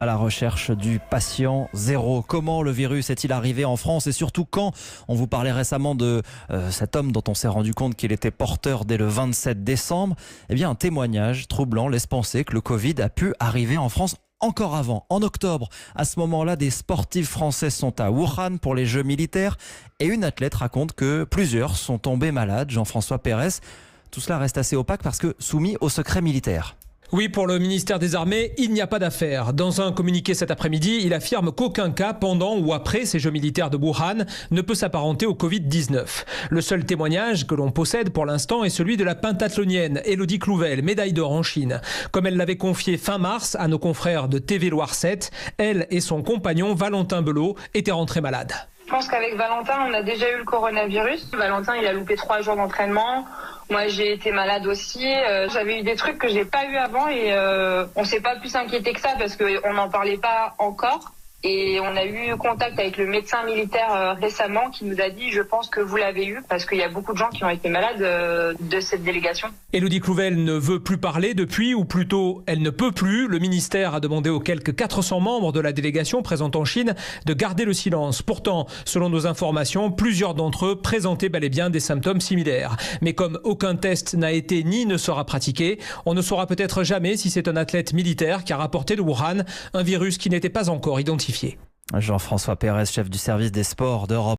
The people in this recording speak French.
À la recherche du patient zéro. Comment le virus est-il arrivé en France et surtout quand? On vous parlait récemment de cet homme dont on s'est rendu compte qu'il était porteur dès le 27 décembre. Eh bien, un témoignage troublant laisse penser que le Covid a pu arriver en France encore avant, en octobre. À ce moment-là, des sportifs français sont à Wuhan pour les Jeux militaires et une athlète raconte que plusieurs sont tombés malades. Jean-François Pérez, tout cela reste assez opaque parce que soumis au secret militaire. Oui, pour le ministère des Armées, il n'y a pas d'affaire. Dans un communiqué cet après-midi, il affirme qu'aucun cas pendant ou après ces Jeux militaires de Wuhan ne peut s'apparenter au Covid-19. Le seul témoignage que l'on possède pour l'instant est celui de la pentathlonienne Élodie Clouvel, médaille d'or en Chine. Comme elle l'avait confié fin mars à nos confrères de TV Loire 7, elle et son compagnon Valentin Belot étaient rentrés malades. Je pense qu'avec Valentin, on a déjà eu le coronavirus. Valentin, il a loupé 3 jours d'entraînement. Moi, j'ai été malade aussi. J'avais eu des trucs que j'ai pas eu avant et on s'est pas plus inquiété que ça parce qu'on n'en parlait pas encore. Et on a eu contact avec le médecin militaire récemment qui nous a dit « Je pense que vous l'avez eu » parce qu'il y a beaucoup de gens qui ont été malades de cette délégation. Élodie Clouvel ne veut plus parler depuis, ou plutôt elle ne peut plus. Le ministère a demandé aux quelques 400 membres de la délégation présente en Chine de garder le silence. Pourtant, selon nos informations, plusieurs d'entre eux présentaient bel et bien des symptômes similaires. Mais comme aucun test n'a été ni ne sera pratiqué, on ne saura peut-être jamais si c'est un athlète militaire qui a rapporté de Wuhan un virus qui n'était pas encore identifié. Jean-François Pérez, chef du service des sports d'Europe.